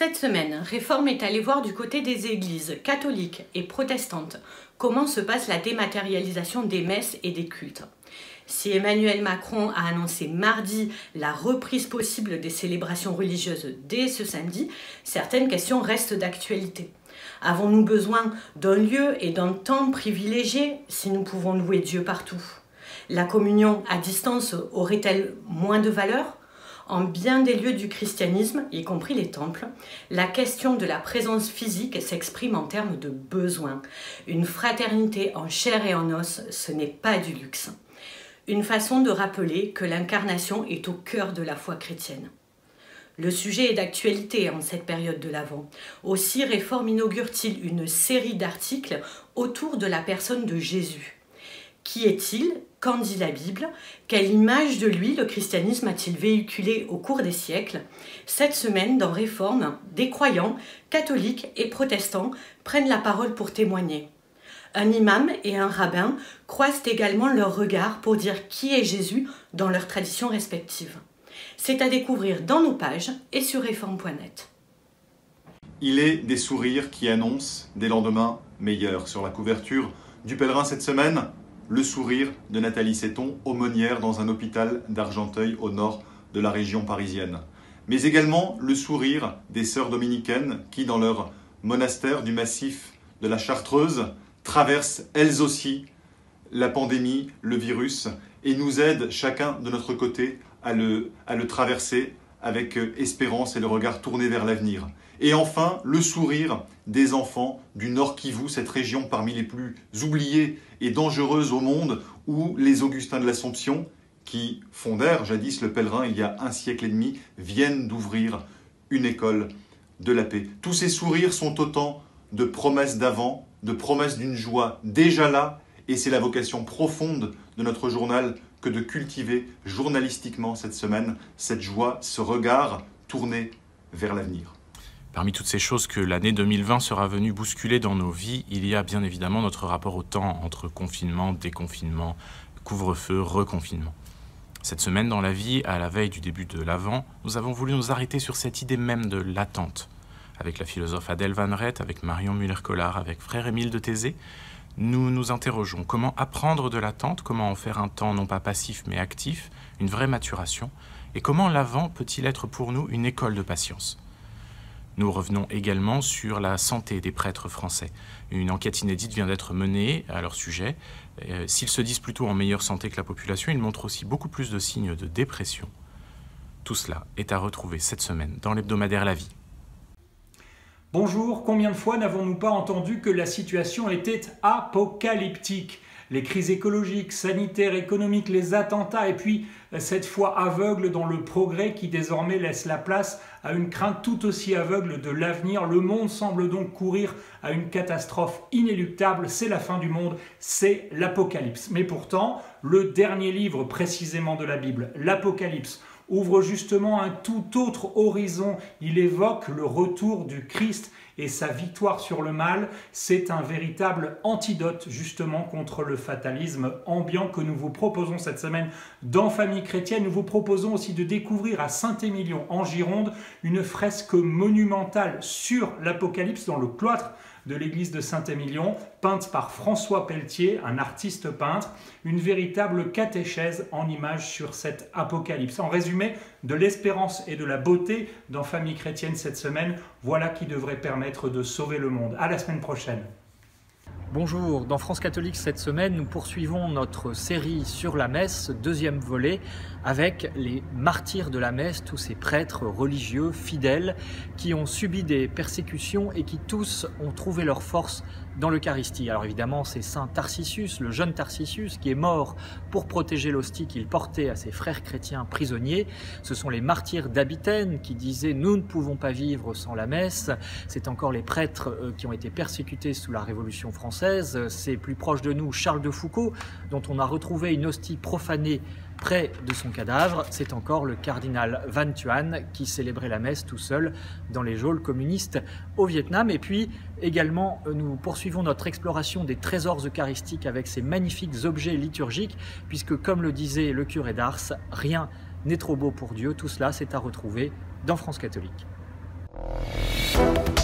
Cette semaine, Réforme est allé voir du côté des églises catholiques et protestantes comment se passe la dématérialisation des messes et des cultes. Si Emmanuel Macron a annoncé mardi la reprise possible des célébrations religieuses dès ce samedi, certaines questions restent d'actualité. Avons-nous besoin d'un lieu et d'un temps privilégié si nous pouvons louer Dieu partout? La communion à distance aurait-elle moins de valeur? En bien des lieux du christianisme, y compris les temples, la question de la présence physique s'exprime en termes de besoin. Une fraternité en chair et en os, ce n'est pas du luxe. Une façon de rappeler que l'incarnation est au cœur de la foi chrétienne. Le sujet est d'actualité en cette période de l'Avent. Aussi, Réforme inaugure-t-il une série d'articles autour de la personne de Jésus. Qui est-il? Qu'en dit la Bible? Quelle image de lui le christianisme a-t-il véhiculé au cours des siècles? Cette semaine, dans Réforme, des croyants, catholiques et protestants prennent la parole pour témoigner. Un imam et un rabbin croisent également leurs regards pour dire qui est Jésus dans leurs traditions respectives. C'est à découvrir dans nos pages et sur réforme.net. Il est des sourires qui annoncent des lendemains meilleurs. Sur la couverture du Pèlerin cette semaine, le sourire de Nathalie Seton, aumônière dans un hôpital d'Argenteuil au nord de la région parisienne. Mais également le sourire des sœurs dominicaines qui, dans leur monastère du massif de la Chartreuse, traversent elles aussi la pandémie, le virus, et nous aident chacun de notre côté à le traverser avec espérance et le regard tourné vers l'avenir. Et enfin, le sourire des enfants du Nord Kivu, cette région parmi les plus oubliées et dangereuses au monde, où les Augustins de l'Assomption, qui fondèrent jadis le Pèlerin il y a 1 siècle et demi, viennent d'ouvrir une école de la paix. Tous ces sourires sont autant de promesses d'avant, de promesses d'une joie déjà là, et c'est la vocation profonde de notre journal que de cultiver journalistiquement cette semaine cette joie, ce regard tourné vers l'avenir. Parmi toutes ces choses que l'année 2020 sera venue bousculer dans nos vies, il y a bien évidemment notre rapport au temps entre confinement, déconfinement, couvre-feu, reconfinement. Cette semaine dans la vie, à la veille du début de l'Avent, nous avons voulu nous arrêter sur cette idée même de l'attente. Avec la philosophe Adèle Van Rett, avec Marion Muller-Collard, avec frère Émile de Thésée, nous nous interrogeons comment apprendre de l'attente, comment en faire un temps non pas passif mais actif, une vraie maturation, et comment l'Avent peut-il être pour nous une école de patience. Nous revenons également sur la santé des prêtres français. Une enquête inédite vient d'être menée à leur sujet. S'ils se disent plutôt en meilleure santé que la population, ils montrent aussi beaucoup plus de signes de dépression. Tout cela est à retrouver cette semaine dans l'hebdomadaire La Vie. Bonjour, combien de fois n'avons-nous pas entendu que la situation était apocalyptique? Les crises écologiques, sanitaires, économiques, les attentats et puis cette foi aveugle dans le progrès qui désormais laisse la place à une crainte tout aussi aveugle de l'avenir. Le monde semble donc courir à une catastrophe inéluctable, c'est la fin du monde, c'est l'Apocalypse. Mais pourtant, le dernier livre précisément de la Bible, l'Apocalypse, ouvre justement un tout autre horizon. Il évoque le retour du Christ et sa victoire sur le mal. C'est un véritable antidote justement contre le fatalisme ambiant que nous vous proposons cette semaine dans Famille Chrétienne. Nous vous proposons aussi de découvrir à Saint-Émilion en Gironde une fresque monumentale sur l'Apocalypse dans le cloître de l'église de Saint-Émilion, peinte par François Pelletier, un artiste peintre, une véritable catéchèse en images sur cet apocalypse. En résumé, de l'espérance et de la beauté dans Famille Chrétienne cette semaine, voilà qui devrait permettre de sauver le monde. À la semaine prochaine. Bonjour, dans France Catholique cette semaine, nous poursuivons notre série sur la messe, deuxième volet, avec les martyrs de la messe, tous ces prêtres religieux, fidèles, qui ont subi des persécutions et qui tous ont trouvé leur force dans l'Eucharistie. Alors évidemment, c'est Saint Tarcisius, le jeune Tarcisius, qui est mort pour protéger l'hostie qu'il portait à ses frères chrétiens prisonniers. Ce sont les martyrs d'Abitène qui disaient « Nous ne pouvons pas vivre sans la messe ». C'est encore les prêtres qui ont été persécutés sous la Révolution française. C'est plus proche de nous Charles de Foucauld, dont on a retrouvé une hostie profanée près de son cadavre. C'est encore le cardinal Van Thuan qui célébrait la messe tout seul dans les geôles communistes au Vietnam. Et puis également, nous poursuivons notre exploration des trésors eucharistiques avec ces magnifiques objets liturgiques, puisque comme le disait le curé d'Ars, rien n'est trop beau pour Dieu. Tout cela, c'est à retrouver dans France Catholique. prochaine.